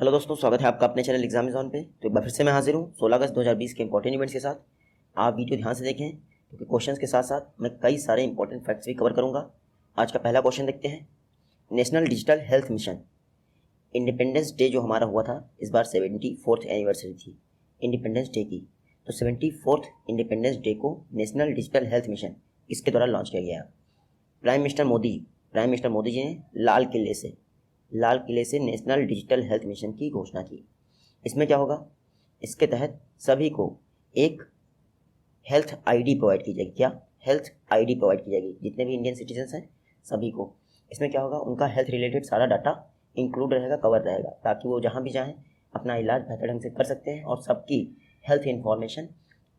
Hello दोस्तों, स्वागत है आपका अपने चैनल एग्जामिज़न पे। तो एक बार फिर से मैं हाजिर हूँ 16 अगस्त 2020 के इंपॉर्टेंट इवेंट्स के साथ। आप वीडियो ध्यान से देखें क्योंकि क्वेश्चंस के साथ साथ मैं कई सारे इंपॉर्टेंट फैक्ट्स भी कवर करूँगा। आज का पहला क्वेश्चन देखते हैं। National digital health mission. Independence day जो हमारा हुआ था इस बार 74th एनिवर्सरी थी इंडिपेंडेंस डे की। तो 74th इंडिपेंडेंस डे को नेशनल डिजिटल हेल्थ मिशन इसके द्वारा लॉन्च किया गया। प्राइम मिनिस्टर मोदी जी ने लाल किले से नेशनल डिजिटल हेल्थ मिशन की घोषणा की। इसमें क्या होगा? इसके तहत सभी को एक हेल्थ आईडी प्रोवाइड की जाएगी। क्या? हेल्थ आईडी प्रोवाइड की जाएगी। जितने भी इंडियन सिटीजन्स हैं सभी को। इसमें क्या होगा? उनका हेल्थ रिलेटेड सारा डाटा इंक्लूड रहेगा, कवर रहेगा, ताकि वो जहाँ भी जाएँ अपना इलाज बेहतर ढंग से कर सकते हैं और सबकी हेल्थ इंफॉर्मेशन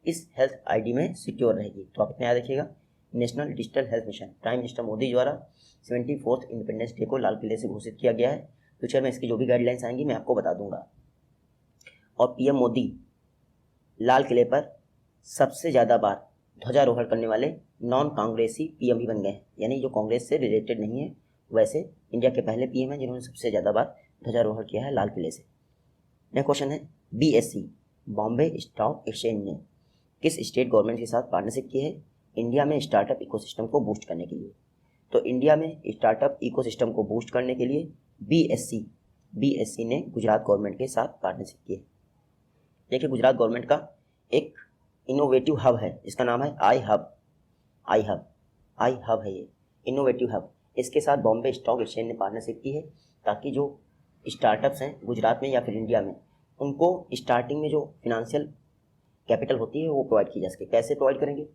इस हेल्थ आईडी में सिक्योर रहेगी। तो आप इतना याद रखिएगा, national digital health mission prime minister Modi द्वारा 74th इंडिपेंडेंस डे को लाल किले से घोषित किया गया है। फ्यूचर में इसकी जो भी गाइडलाइंस आएंगी मैं आपको बता दूंगा। और पीएम मोदी लाल किले पर सबसे ज़्यादा बार ध्वजारोहण करने वाले नॉन कांग्रेसी पीएम भी बन गए हैं, यानी जो कांग्रेस से रिलेटेड नहीं है, वैसे इंडिया के पहले पीएम हैं जिन्होंने सबसे ज़्यादा बार ध्वजारोहण किया है लाल किले से। नेक्स्ट क्वेश्चन है, BSE बॉम्बे स्टॉक एक्सचेंज ने किस स्टेट गवर्नमेंट के साथ पार्टनरशिप की है इंडिया में स्टार्टअप इकोसिस्टम को बूस्ट करने के लिए? तो इंडिया में स्टार्टअप इकोसिस्टम को बूस्ट करने के लिए BSE ने गुजरात गवर्नमेंट के साथ पार्टनरशिप की है। देखिए, गुजरात गवर्नमेंट का एक इनोवेटिव हब है जिसका नाम है आई हब है ये इनोवेटिव हब। इसके साथ बॉम्बे स्टॉक एक्सचेंज ने पार्टनरशिप की है ताकि जो स्टार्टअप्स हैं गुजरात में या फिर इंडिया में, उनको स्टार्टिंग में जो फिनेंशियल कैपिटल होती है वो प्रोवाइड की जा सके। कैसे प्रोवाइड करेंगे?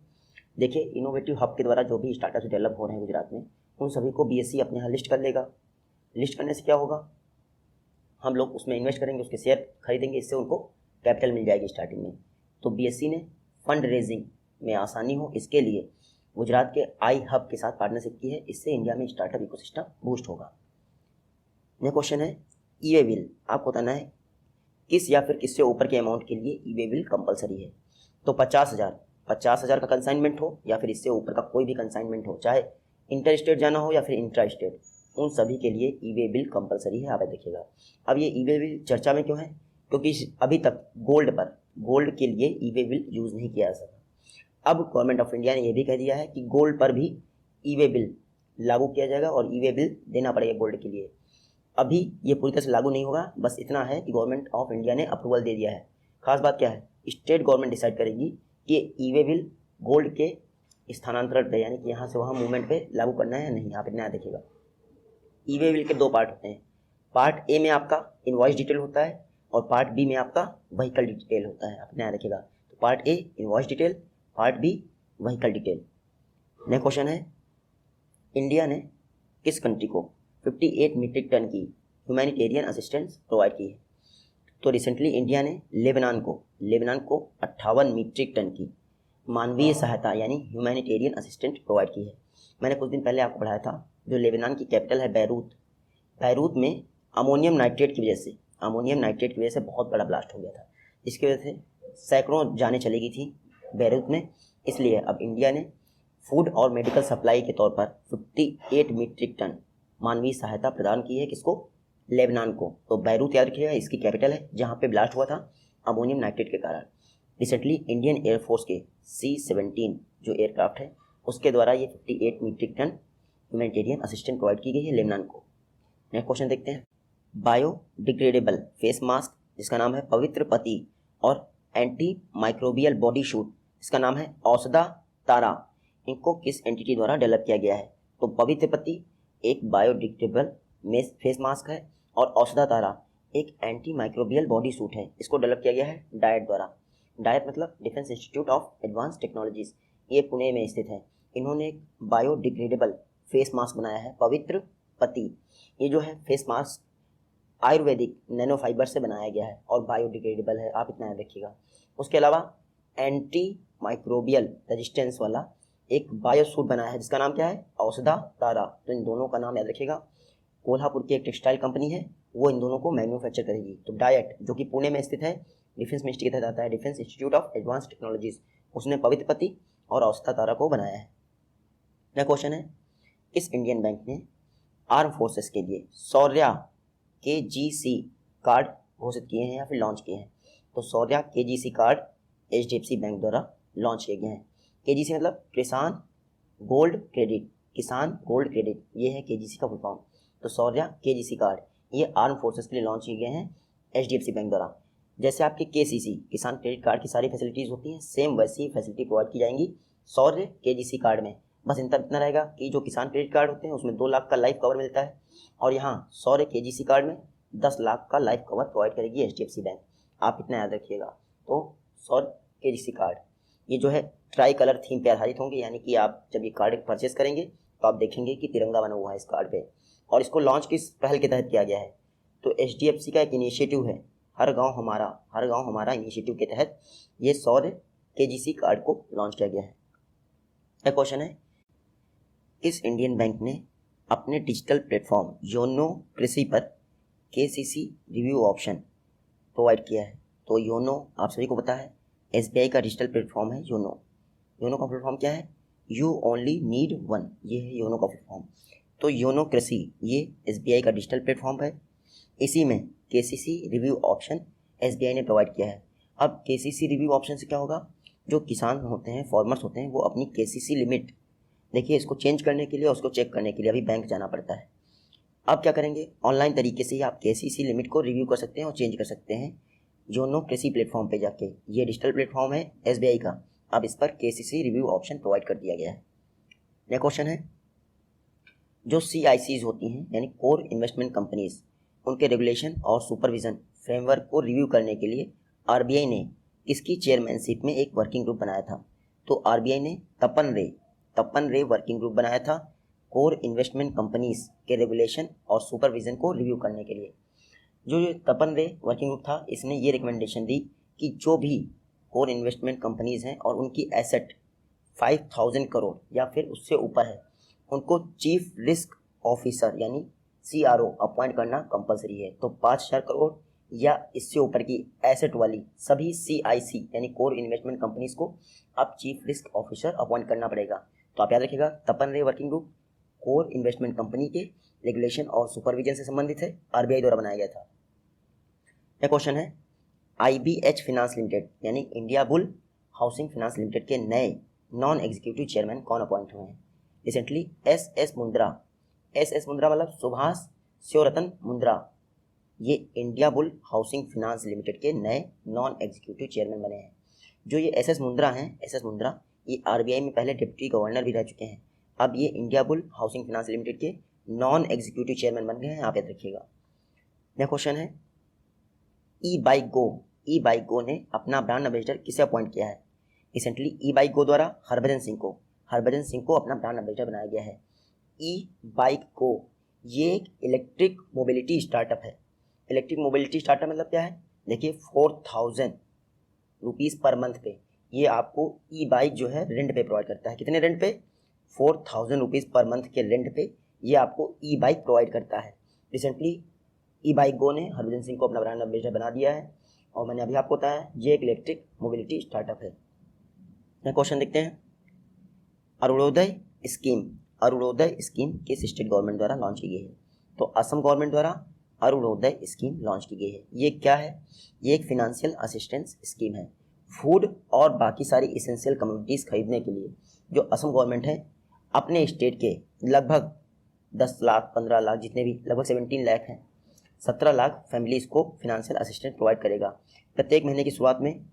देखिए, इनोवेटिव हब के द्वारा जो भी स्टार्टअप्स डेवलप हो रहे हैं गुजरात में, उन सभी को BSE अपने यहाँ लिस्ट कर लेगा। लिस्ट करने से क्या होगा? हम लोग उसमें इन्वेस्ट करेंगे, उसके शेयर खरीदेंगे, इससे उनको कैपिटल मिल जाएगी स्टार्टिंग में। तो BSE ने फंड रेजिंग में आसानी हो इसके लिए गुजरात के आई हब के साथ पार्टनरशिप की है। इससे इंडिया में स्टार्टअप इकोसिस्टम बूस्ट होगा। नेक्स्ट क्वेश्चन है, ई-वे बिल। आपको बताना है किस या फिर किससे ऊपर के अमाउंट के लिए ई-वे बिल कंपलसरी है। तो 50,000 का कंसाइनमेंट हो या फिर इससे ऊपर का कोई भी कंसाइनमेंट हो, चाहे इंटर स्टेट जाना हो या फिर इंट्रा स्टेट, उन सभी के लिए ई-वे बिल कंपलसरी है। आप देखिएगा, अब ये ई-वे बिल चर्चा में क्यों है? क्योंकि अभी तक गोल्ड के लिए ई-वे बिल यूज़ नहीं किया जा सका। अब गवर्नमेंट ऑफ इंडिया ने यह भी कह दिया है कि गोल्ड पर भी ई-वे बिल लागू किया जाएगा और ई-वे बिल देना पड़ेगा गोल्ड के लिए। अभी ये पूरी तरह से लागू नहीं होगा, बस इतना है कि गवर्नमेंट ऑफ इंडिया ने अप्रूवल दे दिया है। खास बात क्या है? स्टेट गवर्नमेंट डिसाइड करेगी कि ई-वे बिल गोल्ड के स्थानांतरण पे, यानी कि यहाँ से वहाँ मूवमेंट पे लागू करना है या नहीं। आप इतना देखिएगा, ई-वे बिल के दो पार्ट होते हैं। पार्ट ए में आपका इनवॉइस डिटेल होता है और पार्ट बी में आपका व्हीकल डिटेल होता है। आप इतना देखिएगा, तो part A invoice detail, part B vehicle detail. Next question है, इंडिया ने किस कंट्री को 58 मीट्रिक टन की ह्यूमैनिटेरियन असिस्टेंस प्रोवाइड की है? तो रिसेंटली इंडिया ने लेबनान को 58 मीट्रिक टन की मानवीय सहायता यानी ह्यूमैनिटेरियन असिस्टेंट प्रोवाइड की है। मैंने कुछ दिन पहले आपको पढ़ाया था, जो लेबनान की कैपिटल है बैरूत में अमोनियम नाइट्रेट की वजह से बहुत बड़ा ब्लास्ट हो गया था। इसकी वजह से सैकड़ों जानें चली गई थी बैरूत में। इसलिए अब इंडिया ने फूड और मेडिकल सप्लाई के तौर पर 58 मीट्रिक टन मानवीय सहायता प्रदान की है। किसको? लेबनान को। तो बैरूत याद रखिएगा, इसकी कैपिटल है जहाँ पे ब्लास्ट हुआ था अमोनियम नाइट्रेट के कारण। रिसेंटली इंडियन एयरफोर्स के C-17 जो एयरक्राफ्ट है उसके द्वारा ये 58 metric tonne humanitarian assistant provide की गई है लेबनान को। नेक्स्ट क्वेश्चन देखते हैं, बायोडिग्रेडेबल फेस मास्क जिसका नाम है पवित्र पति और एंटी माइक्रोबियल बॉडी शूट इसका नाम है औषधा तारा, इनको किस एंटिटी द्वारा डेवलप किया गया है? तो पवित्र पति एक बायोडिग्रेडेबल फेस मास्क है और औषधा तारा एक एंटी माइक्रोबियल बॉडी सूट है। इसको डेवलप किया गया है डायट द्वारा। डायट मतलब defence institute of advance technologies, ये पुणे में स्थित है। इन्होंने एक बायोडिग्रेडेबल फेस मास्क बनाया है पवित्र पति। ये जो है face mask Ayurvedic nano fibre से बनाया गया है और बायोडिग्रेडेबल है। आप इतना याद रखिएगा। उसके अलावा एंटी माइक्रोबियल रेजिस्टेंस वाला एक बायोसूट बनाया है जिसका नाम क्या है? औषधा तारा। तो इन दोनों का नाम याद रखिएगा। कोल्हापुर की एक टेक्सटाइल कंपनी है, वो इन दोनों को मैन्युफैक्चर करेगी। तो डायट जो कि पुणे में स्थित है, डिफेंस मिनिस्ट्री के तहत आता है, defence institute of advance technologies, उसने पवित्र पति और औषधा तारा को बनाया है। नेक्स्ट क्वेश्चन है, किस इंडियन बैंक ने आर्म फोर्सेस के लिए शौर्या KGC कार्ड घोषित किए हैं या फिर लॉन्च किए हैं। तो Shaurya KGC card HDFC bank द्वारा लॉन्च किए गए हैं। KGC मतलब किसान गोल्ड क्रेडिट, किसान गोल्ड क्रेडिट, ये है KGC का फुल फॉर्म। तो शौर्या KGC कार्ड ये आर्म फोर्सेस के लिए लॉन्च किए गए हैं HDFC बैंक द्वारा। जैसे आपके KCC किसान क्रेडिट कार्ड की सारी फैसिलिटीज़ होती हैं, सेम वैसी फैसिलिटी प्रोवाइड की जाएंगी शौर्य KGC कार्ड में। बस इतना रहेगा कि जो किसान क्रेडिट कार्ड होते हैं उसमें 2 लाख का लाइफ कवर मिलता है, और यहाँ शौर्य KGC कार्ड में 10 लाख का लाइफ कवर प्रोवाइड करेगी HDFC बैंक। आप इतना याद रखिएगा। तो शौर्य KGC कार्ड ये जो है ट्राई कलर थीम पे आधारित होंगे, यानी कि आप जब ये कार्ड परचेस करेंगे तो आप देखेंगे कि तिरंगा बना हुआ है इस कार्ड पे। और इसको लॉन्च किस पहल के तहत किया गया है? तो HDFC का एक इनिशिएटिव है, हर गांव हमारा इनिशिएटिव के तहत ये शौर्य KGC कार्ड को लॉन्च किया गया है। यह क्वेश्चन है, किस इंडियन बैंक ने अपने डिजिटल प्लेटफॉर्म योनो कृषि पर KCC रिव्यू ऑप्शन प्रोवाइड किया है? तो योनो आप सभी को पता है SBI का डिजिटल प्लेटफॉर्म है योनो। योनो का प्लेटफॉर्म क्या है? यू ओनली नीड वन, ये है योनो का प्लेटफॉर्म। तो योनो कृषि ये SBI का डिजिटल प्लेटफॉर्म है, इसी में KCC रिव्यू ऑप्शन SBI ने प्रोवाइड किया है। अब KCC रिव्यू ऑप्शन से क्या होगा? जो किसान होते हैं, फार्मर्स होते हैं, वो अपनी KCC लिमिट, देखिए इसको चेंज करने के लिए और उसको चेक करने के लिए अभी बैंक जाना पड़ता है। अब क्या करेंगे? ऑनलाइन तरीके से ही आप KCC लिमिट को रिव्यू कर सकते हैं और चेंज कर सकते हैं योनो कृषि प्लेटफॉर्म पे जाके। ये डिजिटल प्लेटफॉर्म है SBI का, अब इस पर KCC रिव्यू ऑप्शन प्रोवाइड कर दिया गया है। नेक्स्ट क्वेश्चन है, जो CICs होती हैं यानी कोर इन्वेस्टमेंट कंपनीज, उनके रेगुलेशन और सुपरविजन फ्रेमवर्क को रिव्यू करने के लिए RBI ने किसकी चेयरमैनशिप में एक वर्किंग ग्रुप बनाया था? तो RBI ने तपन रे वर्किंग ग्रुप बनाया था कोर इन्वेस्टमेंट कंपनीज के रेगुलेशन और सुपरविजन को रिव्यू करने के लिए। जो ये तपन रे वर्किंग ग्रुप था, इसने ये रिकमेंडेशन दी कि जो भी कोर इन्वेस्टमेंट कंपनीज हैं और उनकी एसेट 5000 करोड़ या फिर उससे ऊपर है, उनको चीफ रिस्क ऑफिसर यानी CRO अपॉइंट करना कंपलसरी है। तो 5000 करोड़ या इससे ऊपर की एसेट वाली सभी CIC यानी कोर इन्वेस्टमेंट कंपनीज को अब चीफ रिस्क ऑफिसर अपॉइंट करना पड़ेगा। तो आप याद रखिएगा, तपन रे working group core investment company के रेगुलेशन और सुपरविजन से संबंधित है, RBI द्वारा बनाया गया था। यह क्वेश्चन है, IBH फाइनेंस लिमिटेड यानी India bull housing finance limited के नए नॉन एग्जीक्यूटिव चेयरमैन कौन अपॉइंट हुए हैं? रिसेंटली SS मुंद्रा मतलब सुभाष शिवरतन मुंद्रा, ये India bull housing finance limited के नए नॉन एग्जीक्यूटिव चेयरमैन बने हैं। जो ये SS मुंद्रा ये RBI में पहले डिप्टी गवर्नर भी रह चुके हैं, अब ये India bull housing finance limited के नॉन एग्जीक्यूटिव चेयरमैन बन गए हैं, आप याद रखिएगा। नेक्स्ट क्वेश्चन है, ई बाइक गो ने अपना ब्रांड एम्बेसडर किसे अपॉइंट किया है? रिसेंटली ई बाइक गो द्वारा हरभजन सिंह को अपना ब्रांड एम्बेसडर बनाया गया है। ई बाइक गो ये एक इलेक्ट्रिक मोबिलिटी स्टार्टअप है। इलेक्ट्रिक मोबिलिटी स्टार्टअप मतलब क्या है? देखिए 4000 रुपीज़ पर मंथ पे ये आपको ई बाइक जो है रेंट पे प्रोवाइड करता है। कितने रेंट पे? 4000 रुपीज़ पर मंथ के रेंट पे ये आपको ई बाइक प्रोवाइड करता है। रिसेंटली ई बाइक गो ने हरभजन सिंह को अपना ब्रांड एम्बेसडर बना दिया है, और मैंने अभी आपको बताया ये एक इलेक्ट्रिक मोबिलिटी स्टार्टअप है। क्वेश्चन देखते हैं, अरुणोदय स्कीम किस स्टेट गवर्नमेंट द्वारा लॉन्च की गई है? तो असम गवर्नमेंट द्वारा अरुणोदय स्कीम लॉन्च की गई है। ये क्या है? ये एक फिनेंशियल असिस्टेंस स्कीम है। फूड और बाकी सारी इसेंशियल कमोडिटीज़ खरीदने के लिए जो असम गवर्नमेंट है अपने स्टेट के लगभग 10 लाख 15 लाख जितने भी लगभग 17 लाख हैं, 17 लाख फैमिलीज़ को फिनेंशियल असिस्टेंस प्रोवाइड करेगा। प्रत्येक महीने की शुरुआत में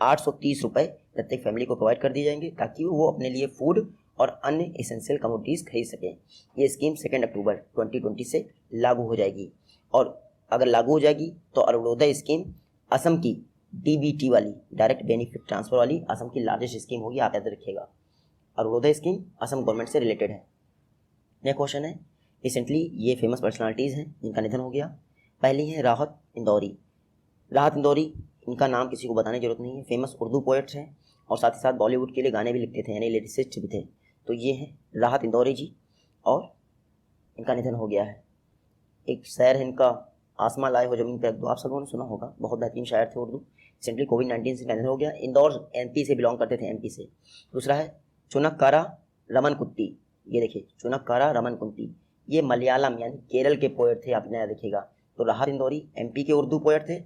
830 रुपये प्रत्येक फैमिली को प्रोवाइड कर दिए जाएंगे, ताकि वो अपने लिए फूड और अन्य एसेंशियल कमोडिटीज़ खरीद सकें। ये स्कीम 2 अक्टूबर 2020 से लागू हो जाएगी, और अगर लागू हो जाएगी तो अरुणोदय स्कीम असम की DBT वाली डायरेक्ट बेनिफिट ट्रांसफ़र वाली असम की लार्जेस्ट स्कीम होगी, आप याद रखिएगा। अरुणोदय स्कीम असम गवर्नमेंट से रिलेटेड है। नेक्स्ट क्वेश्चन है, रिसेंटली ये फेमस पर्सनालिटीज़ हैं जिनका निधन हो गया। पहली है राहत इंदौरी, इनका नाम किसी को बताने की जरूरत नहीं है। फेमस उर्दू पोएट्स हैं और साथ ही साथ बॉलीवुड के लिए गाने भी लिखते थे, यानी लिरिसिस्ट भी थे। तो ये हैं राहत इंदौरी जी, और इनका निधन हो गया है। एक शायर है इनका, आसमां लाए हो ज़मीन पे रख दो, आप सब लोगों ने सुना होगा, बहुत बेहतरीन शायर थे उर्दू। रिसेंटली कोविड-19 से निधन हो गया। इंदौर MP से बिलोंग करते थे, MP से। दूसरा है चुनक्कारा रमन कुट्टी, ये देखिए चुनक्कारा रमन कुट्टी, ये मलयालम यानी केरल के पोएट थे, आप नया देखिएगा। तो राहत इंदौरी एमपी के उर्दू पोएट थे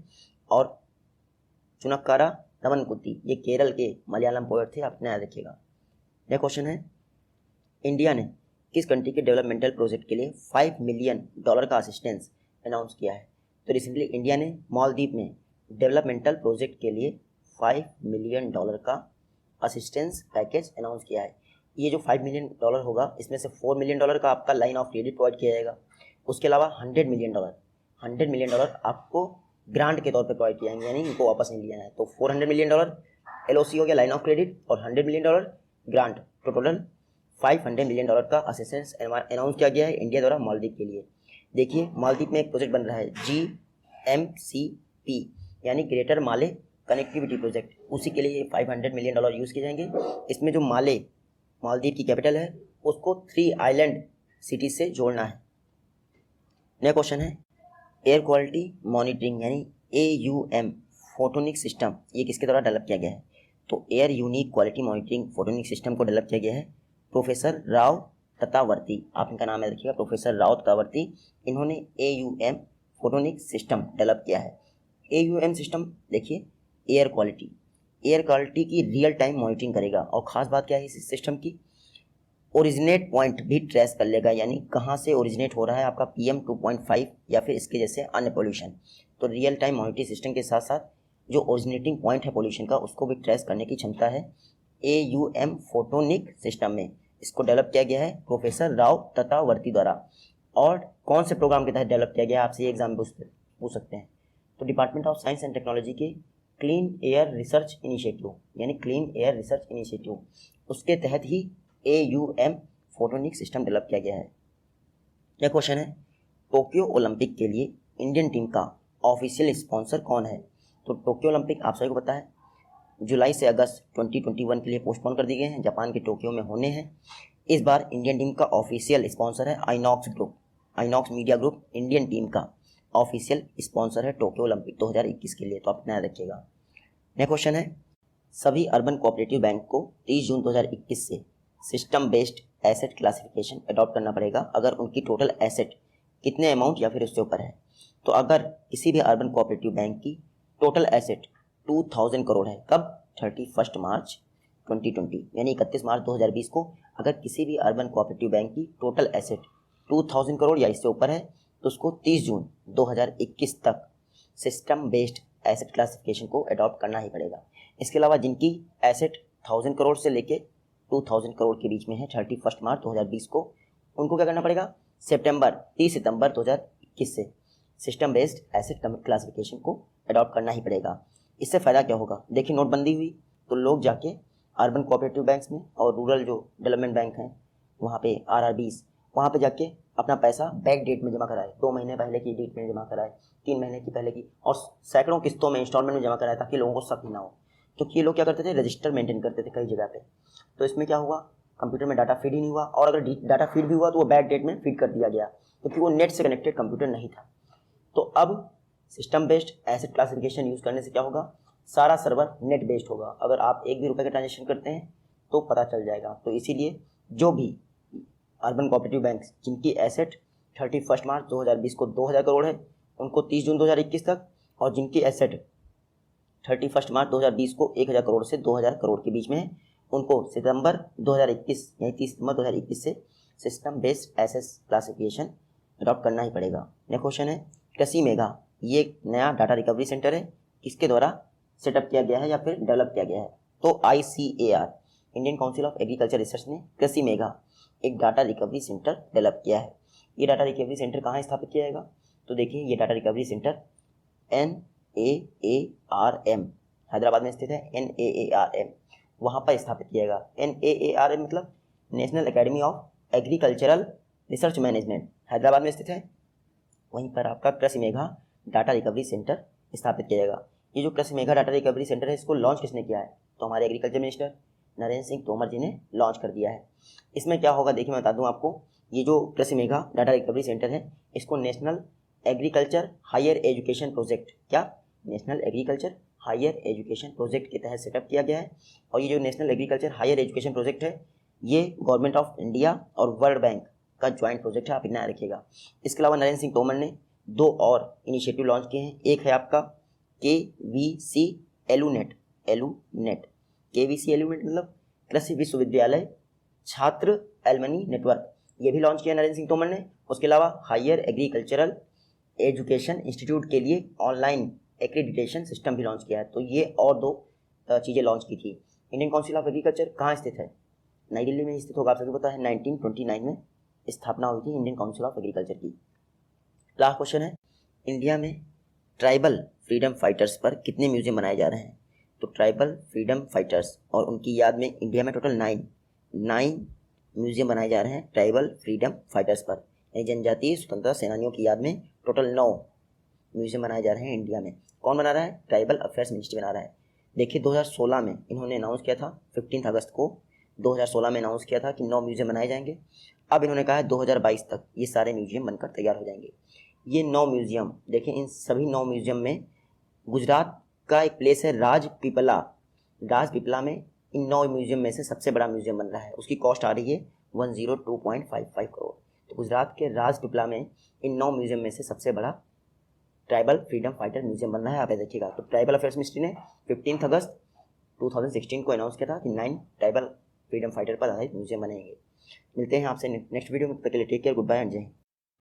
और चुनक्कारा रमनकुट्टी ये केरल के मलयालम पोएट थे, आप याद रखिएगा। नेक्स्ट क्वेश्चन है, इंडिया ने किस कंट्री के डेवलपमेंटल प्रोजेक्ट के लिए $5 मिलियन का असिस्टेंस अनाउंस किया है? तो रिसेंटली इंडिया ने मालदीव में डेवलपमेंटल प्रोजेक्ट के लिए $5 मिलियन का असिस्टेंस पैकेज अनाउंस किया है। ये जो $5 मिलियन होगा इसमें से $4 मिलियन का आपका लाइन ऑफ क्रेडिट प्रोवाइड किया जाएगा। उसके अलावा $100 मिलियन आपको ग्रांट के तौर पे प्रोवाइड किए जाएंगे, यानी इनको वापस नहीं लिया है। तो $400 मिलियन LOC हो गया, लाइन ऑफ क्रेडिट, और $100 मिलियन ग्रांट, तो टोटल $500 मिलियन का असिस्टेंस अनाउंस किया गया है इंडिया द्वारा मालदीव के लिए। देखिए मालदीव में एक प्रोजेक्ट बन रहा है GMCP यानी ग्रेटर माले कनेक्टिविटी प्रोजेक्ट, उसी के लिए $500 मिलियन यूज़ किए जाएंगे। इसमें जो मालदीव की कैपिटल है उसको 3 आइलैंड सिटी से जोड़ना है। नेक्स्ट क्वेश्चन है, एयर क्वालिटी मॉनिटरिंग यानी AUM फोटोनिक सिस्टम ये किसके द्वारा डेवलप किया गया है? तो air unique quality monitoring photonic system को डेवलप किया गया है प्रोफेसर राव ततावर्ती, आप इनका नाम याद रखिएगा, प्रोफेसर राव ततावर्ती। इन्होंने AUM फोटोनिक सिस्टम डेवलप किया है। AUM सिस्टम देखिए एयर क्वालिटी की रियल टाइम मॉनिटरिंग करेगा, और ख़ास बात क्या है इस सिस्टम की, ओरिजिनेट पॉइंट भी ट्रेस कर लेगा, यानी कहाँ से ओरिजिनेट हो रहा है आपका PM 2.5 या फिर इसके जैसे अन्य पोल्यूशन। तो रियल टाइम मॉनिटरिंग सिस्टम के साथ साथ जो ओरिजिनेटिंग पॉइंट है पोल्यूशन का उसको भी ट्रेस करने की क्षमता है AUM फोटोनिक सिस्टम में। इसको डेवलप किया गया है प्रोफेसर राव ततावर्ती द्वारा। और कौन से प्रोग्राम के तहत डेवलप किया गया है, आपसे एग्जाम पूछ सकते हैं। तो department of science and technology के क्लीन एयर रिसर्च इनिशिएटिव यानी क्लीन एयर रिसर्च इनिशिएटिव, उसके तहत ही AUM फोटोनिक सिस्टम डेवलप किया गया है। यह क्वेश्चन है, टोक्यो ओलंपिक के लिए इंडियन टीम का ऑफिशियल स्पॉन्सर कौन है? तो टोक्यो ओलंपिक आप सभी को पता है जुलाई से अगस्त 2021 के लिए पोस्टपोन कर दिए गए हैं, जापान के टोक्यो में होने हैं। इस बार इंडियन टीम का ऑफिशियल स्पॉन्सर है INOX media group Indian team का ऑफिशियल स्पॉन्सर है टोक्यो ओलंपिक 2021 के लिए, तो आप ध्यान रखिएगा। नेक्स्ट क्वेश्चन है, सभी अर्बन कोऑपरेटिव बैंक को 30 जून 2021 से system based asset classification adopt करना पड़ेगा अगर उनकी टोटल एसेट कितने अमाउंट या फिर उससे ऊपर है। तो अगर किसी भी अर्बन कोऑपरेटिव बैंक की टोटल एसेट 2000 करोड़ है, कब? 31 मार्च 2020 यानी 31 मार्च 2020 को अगर किसी भी अर्बन कोऑपरेटिव बैंक की टोटल एसेट 2000 करोड़ या इससे ऊपर है तो उसको 30 जून 2021 तक सिस्टम बेस्ड एसेट क्लासिफिकेशन को अडॉप्ट करना ही पड़ेगा। इसके अलावा जिनकी एसेट 1000 करोड़ से लेके 2000 करोड़ के बीच में है 31 मार्च 2020 को, उनको क्या करना पड़ेगा? 30 सितंबर 2021 से सिस्टम बेस्ड एसेट क्लासिफिकेशन को अडॉप्ट करना ही पड़ेगा। इससे फ़ायदा क्या होगा? देखिए नोटबंदी हुई तो लोग जाके अर्बन कोऑपरेटिव बैंक्स में और रूरल जो डेवलपमेंट बैंक हैं वहाँ पे RRBs वहाँ पे जाके अपना पैसा बैक डेट में जमा कराए, 2 महीने पहले की डेट में जमा कराए, 3 महीने की पहले की, और सैकड़ों किस्तों में इंस्टॉलमेंट में जमा कराए ताकि लोगों को शक ना हो। क्योंकि ये लोग क्या करते थे, रजिस्टर मेंटेन करते थे कई जगह पे। तो इसमें क्या हुआ, कंप्यूटर में डाटा फीड ही नहीं हुआ, और अगर डाटा फीड भी हुआ तो वो बैक डेट में फीड कर दिया गया क्योंकि वो नेट से कनेक्टेड कंप्यूटर नहीं था। तो अब system based asset classification use करने से क्या होगा, सारा सर्वर नेट बेस्ड होगा। अगर आप एक भी रुपये का ट्रांजेक्शन करते हैं तो पता चल जाएगा। तो इसीलिए जो भी अर्बन कोऑपरेटिव बैंक जिनकी एसेट 31 मार्च 2020 को 2000 करोड़ है उनको 30 जून 2021 तक, और जिनकी एसेट 31 मार्च 2020 को 1000 करोड़ से 2000 करोड़ के बीच में है उनको सितंबर 2021 यानी 30 सितंबर 2021 से system based asset classification adopt करना ही पड़ेगा। नेक्स्ट क्वेश्चन है, कृषि मेगा ये एक नया डाटा रिकवरी सेंटर है, किसके द्वारा सेटअप किया गया है या फिर डेवलप किया गया है? तो ICAR Indian council of agriculture research ने कृषि मेगा एक डाटा रिकवरी सेंटर डेवलप किया है। ये डाटा रिकवरी सेंटर कहाँ स्थापित किया जाएगा? तो देखिए ये data recovery centre NAARM Hyderabad में स्थित है। NAARM वहाँ पर स्थापित किया जाएगा। NAARM मतलब national academy of agricultural research management Hyderabad में स्थित है। वहीं पर आपका कृषि मेघा डाटा रिकवरी सेंटर स्थापित किया जाएगा। ये जो कृषि मेघा डाटा रिकवरी सेंटर है इसको लॉन्च किसने किया है? तो हमारे एग्रीकल्चर मिनिस्टर नरेंद्र सिंह तोमर जी ने लॉन्च कर दिया है। इसमें क्या होगा देखिए मैं बता दूं आपको, ये जो कृषि मेघा डाटा रिकवरी सेंटर है इसको national agriculture higher education project, क्या national agriculture higher education project के तहत सेटअप किया गया है। और ये जो national agriculture higher education project है ये गवर्नमेंट ऑफ इंडिया और वर्ल्ड बैंक का ज्वाइंट प्रोजेक्ट है, आप इतना रखिएगा। इसके अलावा नरेंद्र सिंह तोमर ने दो और इनिशिएटिव लॉन्च किए हैं। एक है आपका KVC एलूनेट KVC एलूनेट मतलब कृषि विश्वविद्यालय छात्र एलमनी नेटवर्क, ये भी लॉन्च किया नरेंद्र सिंह तोमर ने। उसके अलावा हायर एग्रीकल्चरल एजुकेशन इंस्टीट्यूट के लिए ऑनलाइन एक्रेडिटेशन सिस्टम भी लॉन्च किया है। तो ये और दो चीज़ें लॉन्च की थी। इंडियन काउंसिल ऑफ एग्रीकल्चर कहाँ स्थित है? नई दिल्ली में स्थित होगा, आप सभी को पता है। 1929 में स्थापना हुई थी इंडियन काउंसिल ऑफ एग्रीकल्चर की। लास्ट क्वेश्चन है, इंडिया में ट्राइबल फ्रीडम फाइटर्स पर कितने म्यूजियम बनाए जा रहे हैं? तो ट्राइबल फ्रीडम फाइटर्स और उनकी याद में इंडिया में टोटल 9 म्यूजियम बनाए जा रहे हैं ट्राइबल फ्रीडम फाइटर्स पर, यानी जनजातीय स्वतंत्रता सेनानियों की याद में टोटल 9 म्यूजियम बनाए जा रहे हैं इंडिया में। कौन बना रहा है? ट्राइबल अफेयर्स मिनिस्ट्री बना रहा है। देखिए 2016 में इन्होंने अनाउंस किया था, 15 अगस्त को 2016 में अनाउंस किया था कि 9 म्यूजियम बनाए जाएंगे। अब इन्होंने कहा है 2022 तक ये सारे म्यूजियम बनकर तैयार हो जाएंगे। ये 9 म्यूजियम देखिए, इन सभी 9 म्यूजियम में गुजरात का एक प्लेस है राजपीपला में इन 9 म्यूजियम में से सबसे बड़ा म्यूजियम बन रहा है। उसकी कॉस्ट आ रही है 102.55 करोड़। तो गुजरात के राजपीपला में इन 9 म्यूजियम में से सबसे बड़ा ट्राइबल फ्रीडम फाइटर म्यूजियम बन रहा है। आप देखिएगा, तो ट्राइबल अफेयर्स मिनिस्ट्री ने 15 अगस्त 2016 को अनाउंस किया था कि 9 ट्राइबल फ्रीडम फाइटर पर आधारित म्यूजियम बनेंगे। मिलते हैं आपसे नेक्स्ट वीडियो में, तब तक के लिए take care, goodbye and Jai Hind.